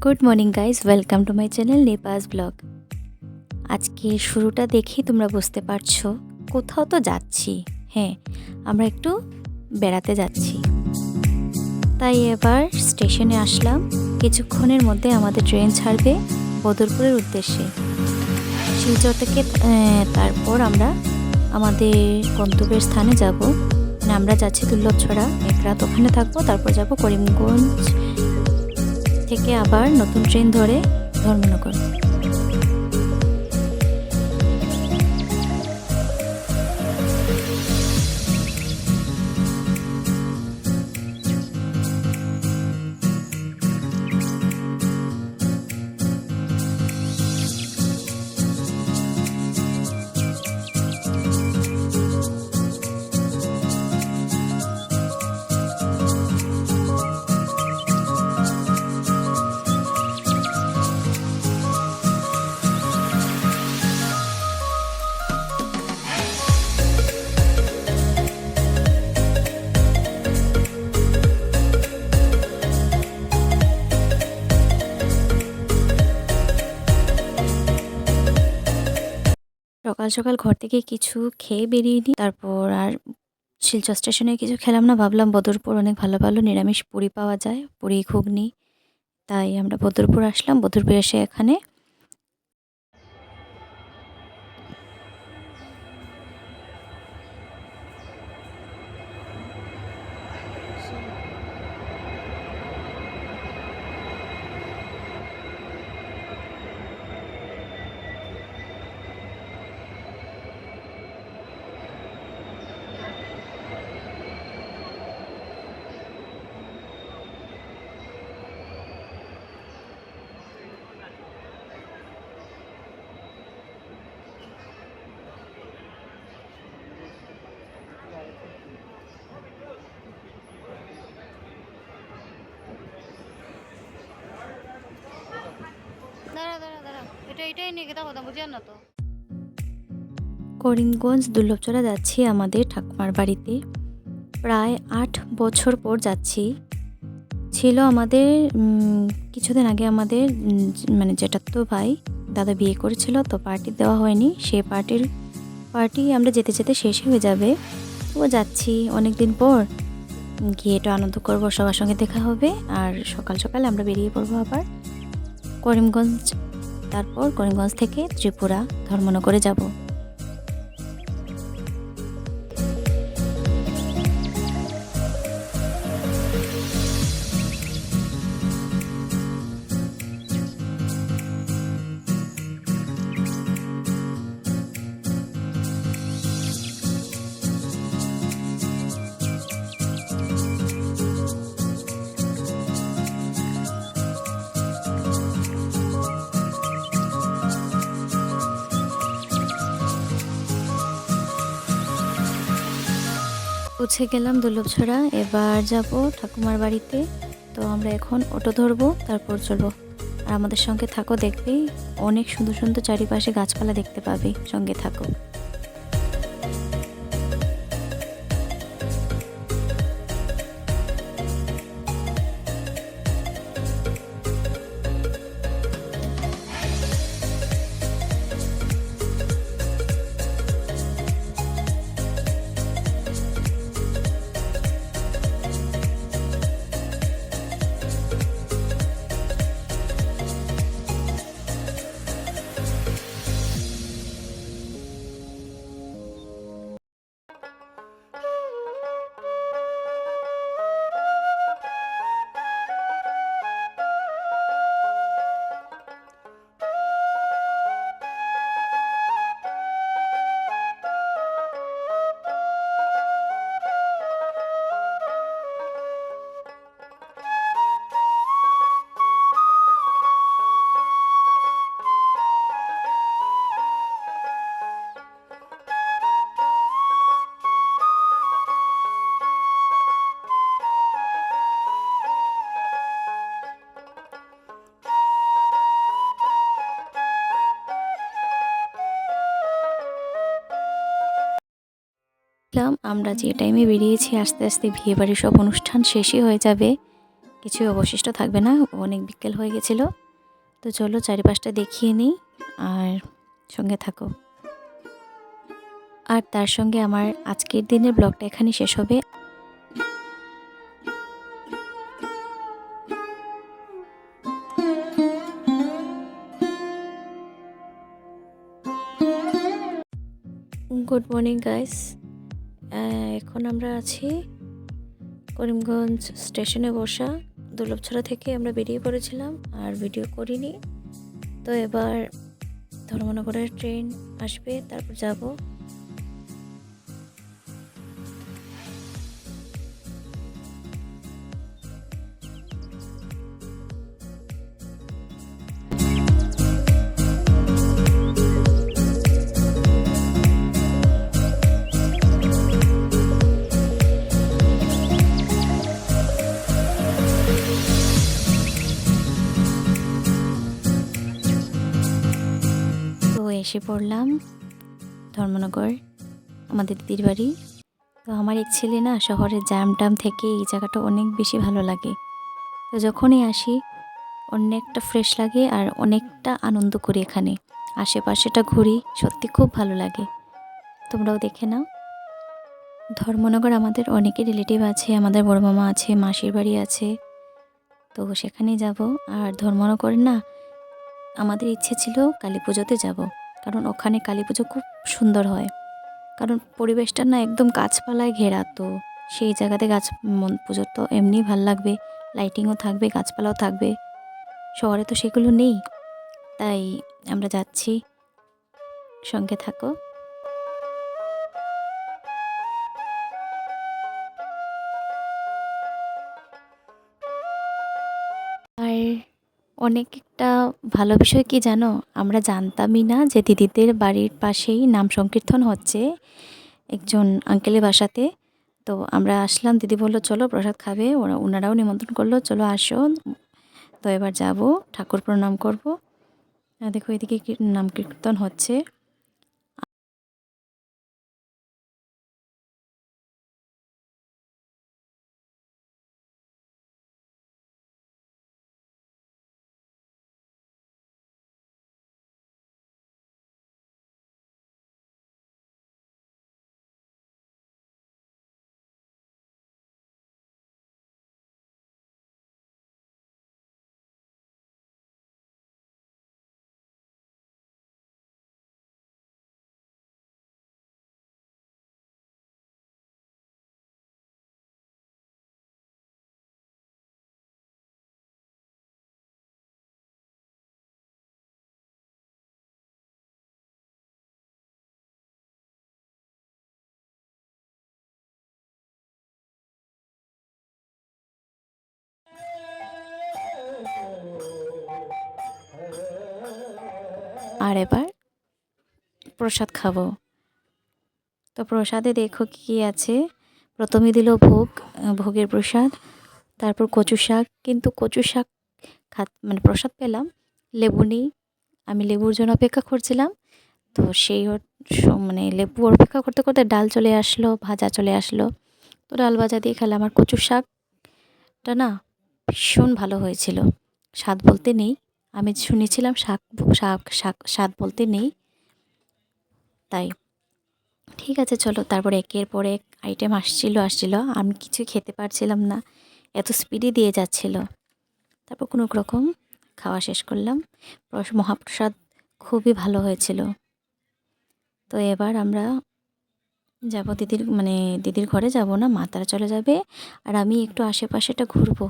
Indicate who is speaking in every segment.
Speaker 1: Good morning guys, welcome to my channel নেপাস blog. আজকে শুরুটা দেখেই তোমরা বুঝতে পারছো কোথাও তো যাচ্ছি। হ্যাঁ, আমরা একটু বেড়াতে যাচ্ছি। তাই এবার স্টেশনে আসলাম। কিছুক্ষণের মধ্যে আমাদের ট্রেন ছাড়বে বদরপুরের উদ্দেশ্যে শিলচর থেকে। তারপর আমরা আমাদের গন্তব্যের স্থানে যাব। আমরা যাচ্ছি দুর্লভছড়া, এক রাত ওখানে থাকবো। তারপর যাব করিমগঞ্জ থেকে আবার নতুন ট্রেন ধরে ধর্মনগর। সকাল সকাল ঘর থেকে কিছু খেয়ে বেরিয়ে নিই। তারপর আর শিলচর স্টেশনে কিছু খেলাম না। ভাবলাম বদরপুর অনেক ভালো ভালো নিরামিষ পুরি পাওয়া যায়, পুরি ঘুগনি। তাই আমরা বদরপুর আসলাম। বদরপুর এসে এখানে করিমগঞ্জ দুর্লভচড়া যাচ্ছি আমাদের ঠাকুমার বাড়িতে। প্রায় 8 বছর পর যাচ্ছি। ছিল আমাদের কিছুদিন আগে আমাদের মানে জেঠাতো ভাই দাদা বিয়ে করেছিল, তো পার্টি দেওয়া হয়নি। সেই পার্টি আমরা যেতে যেতে শেষ হয়ে যাবে। তো যাচ্ছি অনেক দিন পর, গিয়ে একটু আনন্দ করবো, সবার সঙ্গে দেখা হবে। আর সকাল সকাল আমরা বেরিয়ে পড়বো আবার করিমগঞ্জ। তারপর করিমগঞ্জ থেকে ত্রিপুরা ধর্মনগরে যাব। পৌঁছে গেলাম দুর্লভছড়া। এবার যাব ঠাকুমার বাড়িতে। তো আমরা এখন অটো ধরবো, তারপর চলবো। আর আমাদের সঙ্গে থাকো, দেখবে অনেক সুন্দর সুন্দর চারিপাশে গাছপালা দেখতে পাবে। সঙ্গে থাকো। আমরা যে টাইমে বেরিয়েছি, আস্তে আস্তে বিয়েবাড়ির সব অনুষ্ঠান শেষই হয়ে যাবে। কিছুই অবশিষ্ট থাকবে না, অনেক বিকেল হয়ে গেছিলো। তো চলো চারিপাশটা দেখিয়ে নিই আর সঙ্গে থাকো। আর তার সঙ্গে আমার আজকের দিনের ব্লগটা এখানে শেষ হবে। Good morning guys. এখন আমরা আছি করিমগঞ্জ স্টেশনে বসা। দুর্লভছড়া থেকে আমরা বেরিয়ে পড়েছিলাম আর ভিডিও করিনি। তো এবার ধর্মনগরের ট্রেন আসবে, তারপর যাব। তো এসে পড়লাম ধর্মনগর, আমাদের দিদির বাড়ি। তো আমার এক ছেলে না শহরের জ্যাম ট্যাম থেকে এই জায়গাটা অনেক বেশি ভালো লাগে। তো যখনই আসি অনেকটা ফ্রেশ লাগে আর অনেকটা আনন্দ করি এখানে। আশেপাশেটা ঘুরি, সত্যি খুব ভালো লাগে। তোমরাও দেখে নাও। ধর্মনগর আমাদের অনেকে রিলেটিভ আছে, আমাদের বড় মামা আছে, মাসির বাড়ি আছে। তো সেখানেই যাব। আর ধর্মনগর না আমাদের ইচ্ছে ছিল কালী পুজোতে যাব, কারণ ওখানে কালী পুজো খুব সুন্দর হয়। কারণ পরিবেশটা না একদম গাছপালায় ঘেরা, তো সেই জায়গাতে পুজো তো এমনি ভাল লাগবে, লাইটিংও থাকবে, গাছপালাও থাকবে। শহরে তো সেগুলো নেই, তাই আমরা যাচ্ছি, সঙ্গে থাকো। আর অনেক একটা ভালো বিষয় কি জানো, আমরা জানতামই না যে দিদিদের বাড়ির পাশেই নাম সংকীর্তন হচ্ছে একজন আঙ্কেলের বাসাতে। তো আমরা আসলাম, দিদি বললো চলো প্রসাদ খাবে, ওনারাও নিমন্ত্রণ করলো, চলো আসো। তো এবার যাব, ঠাকুর প্রণাম করব। দেখো এদিকে নাম কীর্তন হচ্ছে। আর এবার প্রসাদ খাবো। তো প্রসাদে দেখো কি আছে। প্রথমে দিল ভোগ, ভোগের প্রসাদ, তারপর কচু শাক। কিন্তু কচু শাক মানে প্রসাদ পেলাম, লেবু নেই। আমি লেবুর জন্য অপেক্ষা করছিলাম। তো মানে লেবু অপেক্ষা করতে করতে ডাল চলে আসলো, ভাজা চলে আসলো। তো ডাল ভাজা দিয়ে খেলাম। আর কচু শাকটা না ভীষণ ভালো হয়েছিল, স্বাদ বলতে নেই। আমি শুনেছিলাম শাক শাক শাক স্বাদ বলতে নেই, তাই ঠিক আছে চলো। তারপর একের পর এক আইটেম আসছিল, আমি কিছু খেতে পারছিলাম না, এত স্পিডে দিয়ে যাচ্ছিল। তারপর কোনো রকম খাওয়া শেষ করলাম। মহাপ্রসাদ খুবই ভালো হয়েছিল। তো এবার আমরা যাব দিদির ঘরে যাব না, মা তারা চলে যাবে, আর আমি একটু আশেপাশেটা ঘুরবো।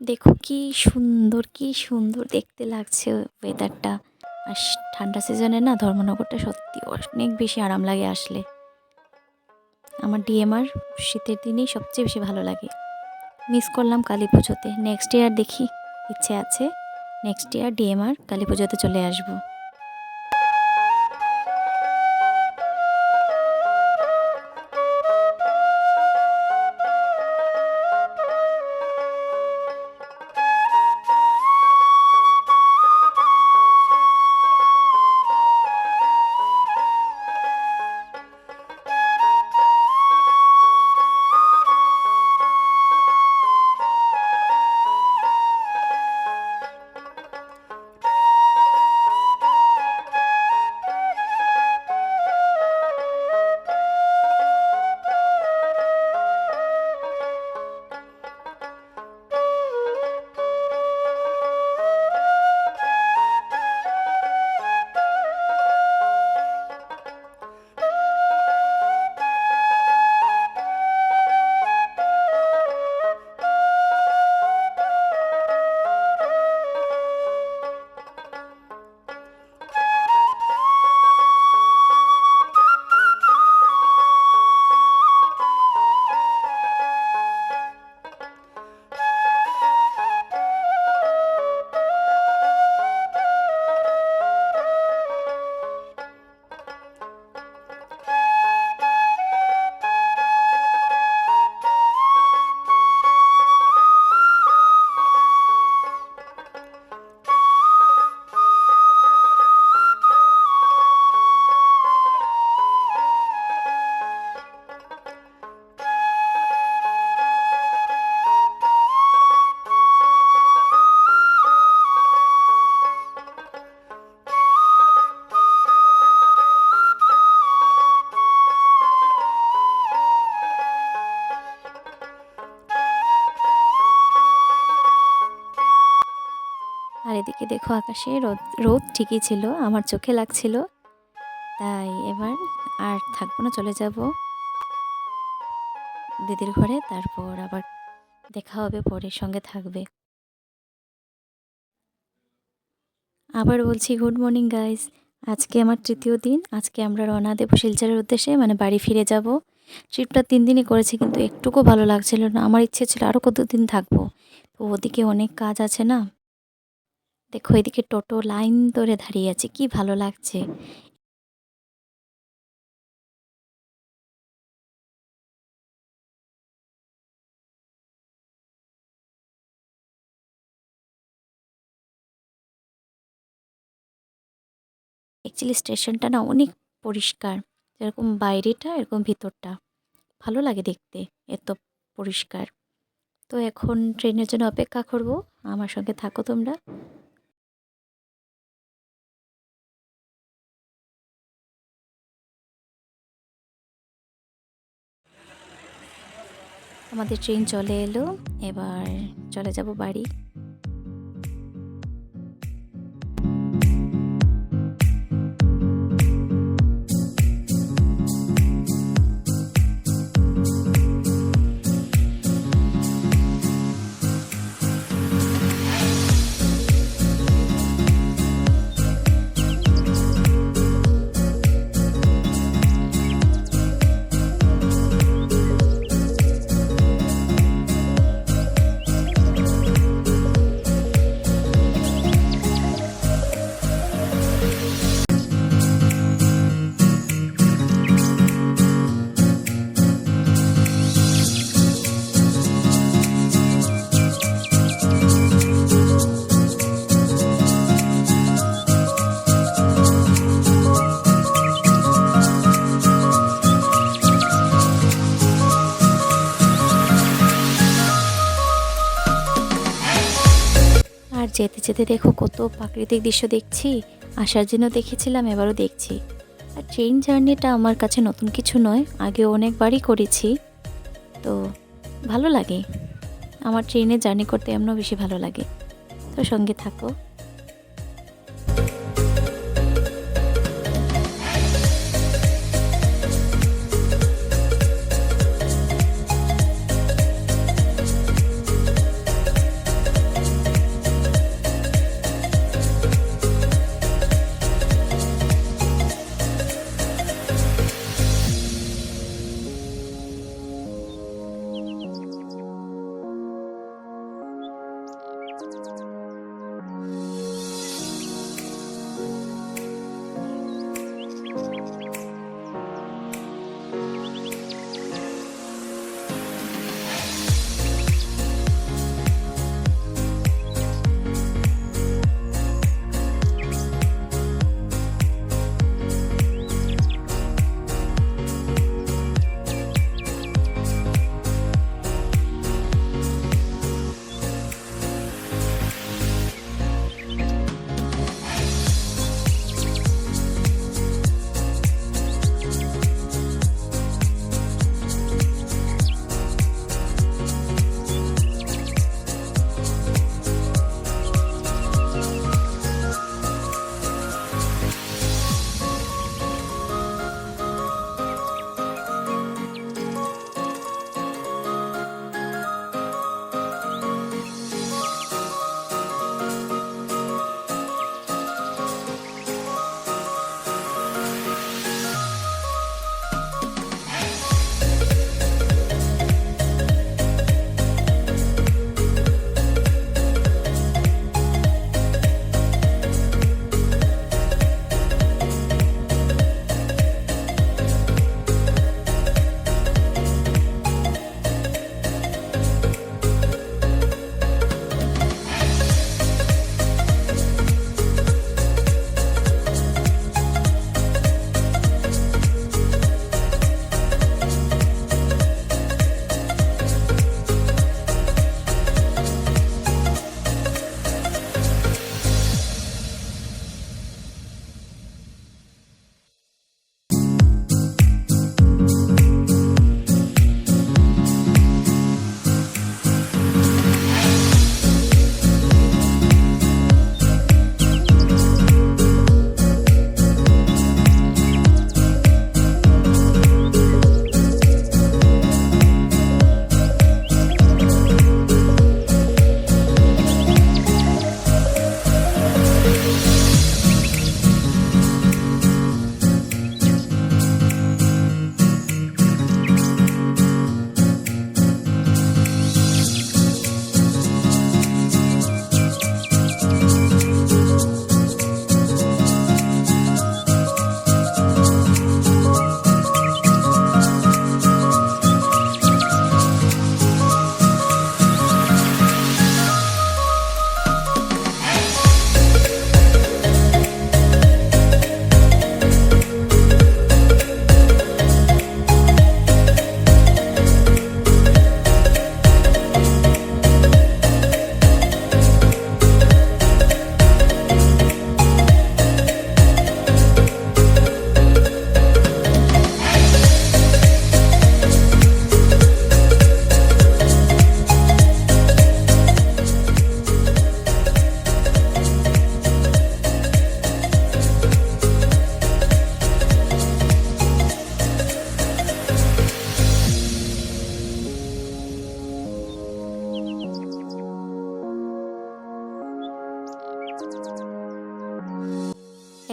Speaker 1: দেখো কি সুন্দর দেখতে লাগছে ওয়েদারটা। আর ঠান্ডা সিজনে না ধর্মনগরটা সত্যি অনেক বেশি আরাম লাগে আসলে। আমার ডিএমআর শীতের দিনেই সবচেয়ে বেশি ভালো লাগে। মিস করলাম কালী পুজোতে। নেক্সট ইয়ার দেখি, ইচ্ছে আছে নেক্সট ইয়ার ডিএমআর কালী পুজোতে চলে আসবো। আর এদিকে দেখো আকাশে রোদ রোদ ঠিকই ছিল, আমার চোখে লাগছিল। তাই এবার আর থাকবো না, চলে যাব দিদির ঘরে। তারপর আবার দেখা হবে পরে, সঙ্গে থাকবে। আবার বলছি গুড মর্নিং গাইস। আজকে আমার তৃতীয় দিন। আজকে আমরা রওনা দেব শিলচরের উদ্দেশ্যে, মানে বাড়ি ফিরে যাব। ট্রিপটা 3 দিনই করেছি, কিন্তু একটুকু ভালো লাগছিল না। আমার ইচ্ছে ছিল আরও কতদিন থাকবো, তো ওদিকে অনেক কাজ আছে না। দেখো এদিকে টোটো লাইন ধরে দাঁড়িয়ে আছে, কি ভালো লাগছে। অ্যাকচুয়ালি স্টেশনটা না অনেক পরিষ্কার, যেরকম বাইরেটা এরকম ভিতরটা ভালো লাগে দেখতে, এত পরিষ্কার। তো এখন ট্রেনের জন্য অপেক্ষা করব, আমার সঙ্গে থাকো তোমরা। আমাদের ট্রেন চলে এলো, এবার চলে যাব বাড়ি। আর যেতে যেতে দেখো কত প্রাকৃতিক দৃশ্য দেখছি। আসার জন্য দেখেছিলাম, এবারও দেখছি। আর ট্রেন জার্নিটা আমার কাছে নতুন কিছু নয়, আগে অনেকবারই করেছি, তো ভালো লাগে। আমার ট্রেনে জার্নি করতে এমনও বেশি ভালো লাগে। তো সঙ্গে থাকো।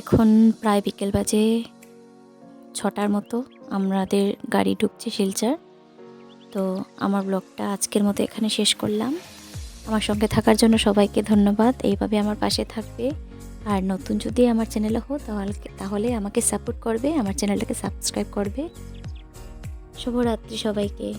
Speaker 1: এখন প্রায় বিকেল বাজে 6টার মতো। আমাদের গাড়ি ঢুকছে শিলচর। তো আমার ব্লগটা আজকের মতো এখানে শেষ করলাম। আমার সঙ্গে থাকার জন্য সবাইকে ধন্যবাদ। এইভাবে আমার পাশে থাকবে। আর নতুন যদি আমার চ্যানেলে হও তাহলে আমাকে সাপোর্ট করবে, আমার চ্যানেলটাকে সাবস্ক্রাইব করবে। শুভরাত্রি সবাইকে।